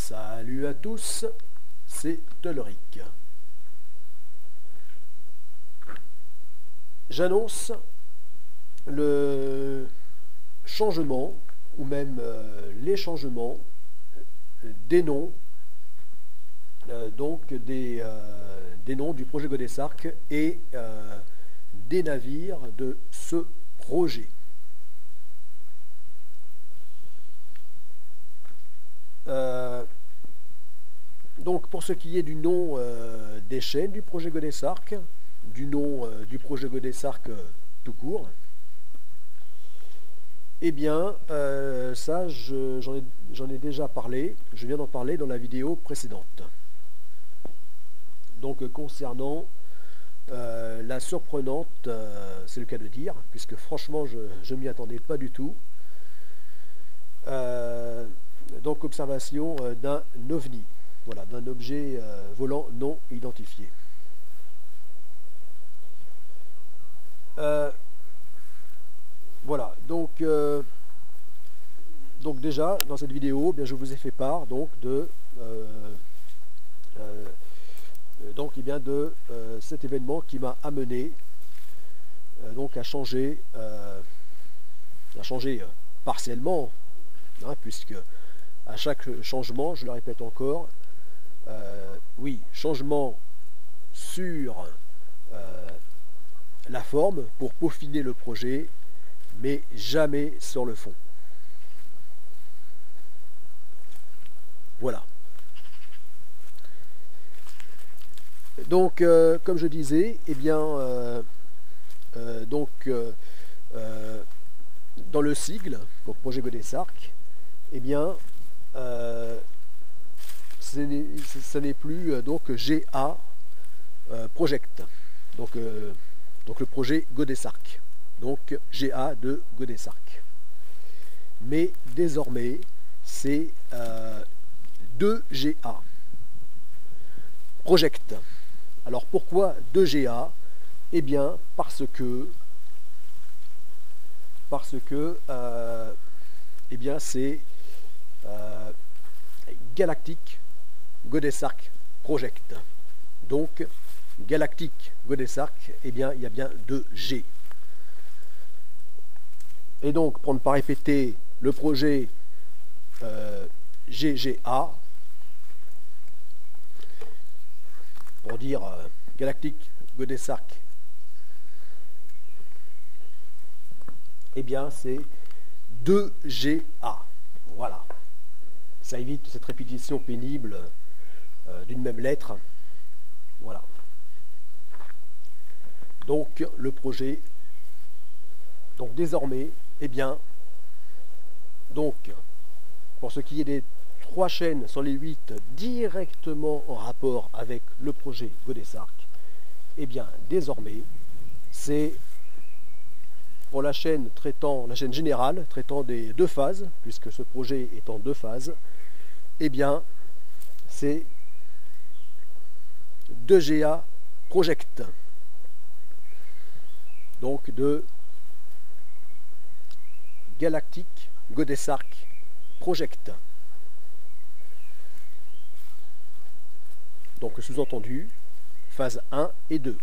Salut à tous, c'est Tolric. J'annonce le changement, ou même les changements des noms, donc des noms du projet Godesarc et des navires de ce projet. Donc pour ce qui est du nom des chaînes du projet Godesarc, du nom du projet Godesarc tout court, eh bien ça j'en ai déjà parlé, je viens d'en parler dans la vidéo précédente. Donc concernant la surprenante, c'est le cas de dire, puisque franchement je ne m'y attendais pas du tout, donc observation d'un ovni. Voilà, d'un objet volant non identifié. Voilà, donc déjà dans cette vidéo, bien, je vous ai fait part donc de cet événement qui m'a amené donc à changer partiellement, hein, puisque à chaque changement, je le répète encore, oui, changement sur la forme pour peaufiner le projet, mais jamais sur le fond. Voilà. Donc, comme je disais, eh bien, dans le sigle, donc projet Godesarc, eh bien, ce n'est plus donc GA Project, donc le projet Godesarc, donc GA de Godesarc. Mais désormais, c'est 2GA Project. Alors pourquoi 2GA? Eh bien parce que eh bien c'est Galactic Godesarc Project. Donc Galactic Godesarc, eh bien il y a bien 2G. Et donc pour ne pas répéter le projet GGA, pour dire Galactic Godesarc, eh bien c'est 2GA. Voilà. Ça évite cette répétition pénible d'une même lettre. Voilà. Donc le projet, donc désormais, eh bien, donc pour ce qui est des 3 chaînes sur les 8 directement en rapport avec le projet Godesarc, eh bien désormais c'est pour la chaîne générale traitant des 2 phases, puisque ce projet est en 2 phases, eh bien c'est 2GA Project, donc de Galactic Godesarc Project. Donc sous-entendu, phase 1 et 2.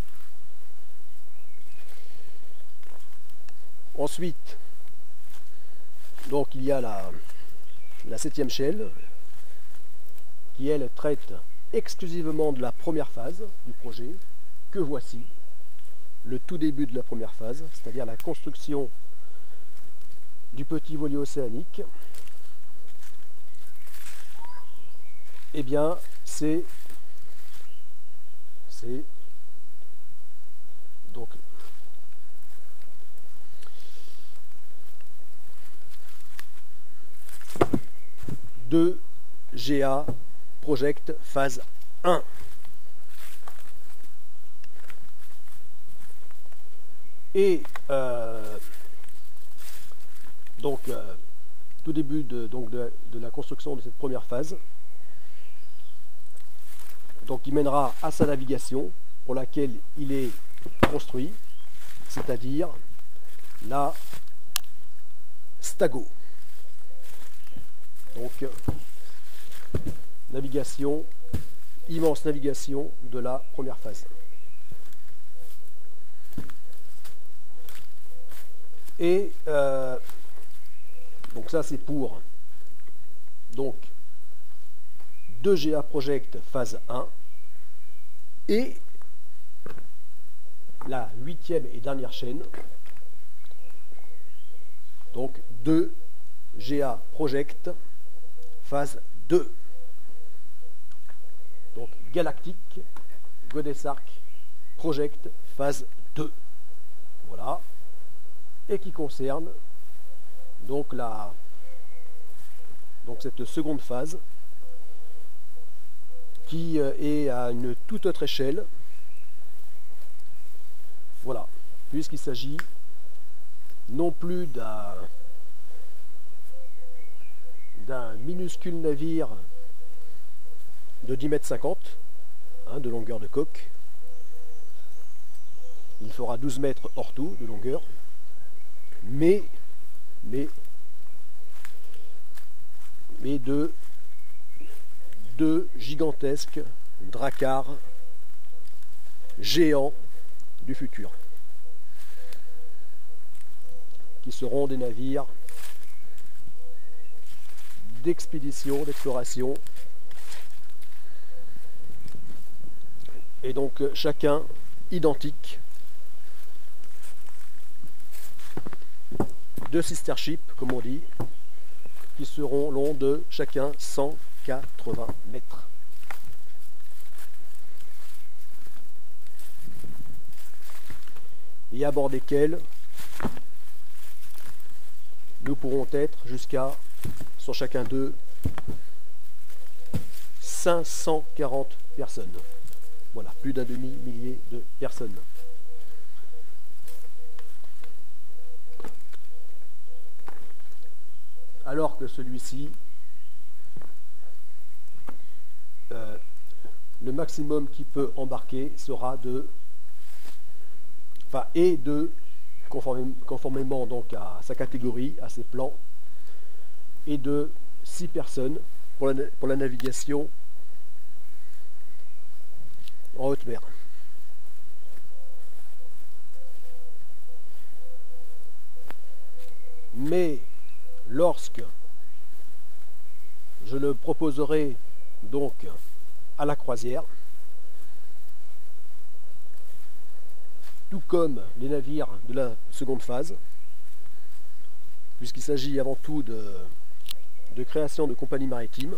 Ensuite, donc il y a la 7e chaîne qui, elle, traite exclusivement de la première phase du projet, que voici, le tout début de la première phase, c'est-à-dire la construction du petit voilier océanique. Eh bien, c'est donc de GA Project phase 1. Et tout début de la construction de cette première phase, donc il mènera à sa navigation pour laquelle il est construit, c'est-à-dire la Stago. Donc navigation, immense navigation de la première phase. Et donc ça c'est pour donc 2GA Project phase 1 et la 8e et dernière chaîne, donc 2GA Project phase 2. Donc Galactic, Goddess Ark Project phase 2. Voilà. Et qui concerne donc cette seconde phase qui est à une toute autre échelle. Voilà, puisqu'il s'agit non plus d'un minuscule navire de 10,50 m de longueur de coque. Il fera 12 mètres hors tout de longueur, mais de deux gigantesques dracars géants du futur, qui seront des navires d'expédition, d'exploration, et donc chacun identique, deux sister ships comme on dit, qui seront longs de chacun 180 mètres. Et à bord desquels nous pourrons être jusqu'à, sur chacun d'eux, 540 personnes. Voilà, plus d'un demi-millier de personnes. Alors que celui-ci, le maximum qu'il peut embarquer sera conformément donc à sa catégorie, à ses plans, et de 6 personnes pour la navigation en haute mer. Mais lorsque je le proposerai donc à la croisière, tout comme les navires de la seconde phase, puisqu'il s'agit avant tout de création de compagnies maritimes,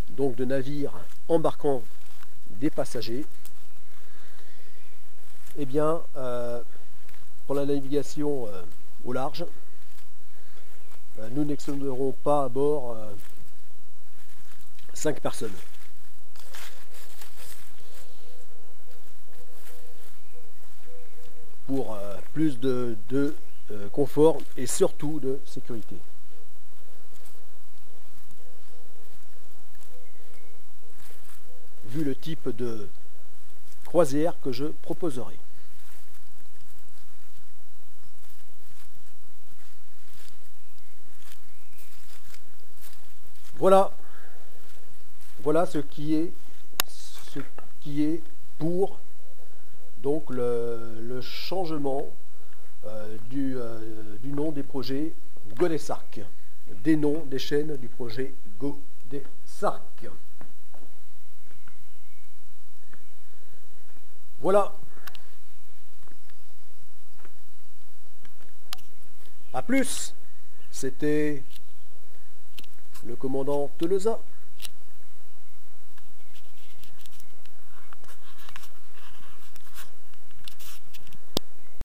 donc de navires embarquant des passagers, eh bien, pour la navigation au large, nous n'excéderons pas à bord 5 personnes. Pour plus de confort et surtout de sécurité. Vu le type de croisière que je proposerai. Voilà ce qui est pour donc le changement du nom des projets Goddess Ark, des noms des chaînes du projet Goddess Ark. Voilà. À plus. C'était le commandant Teleza.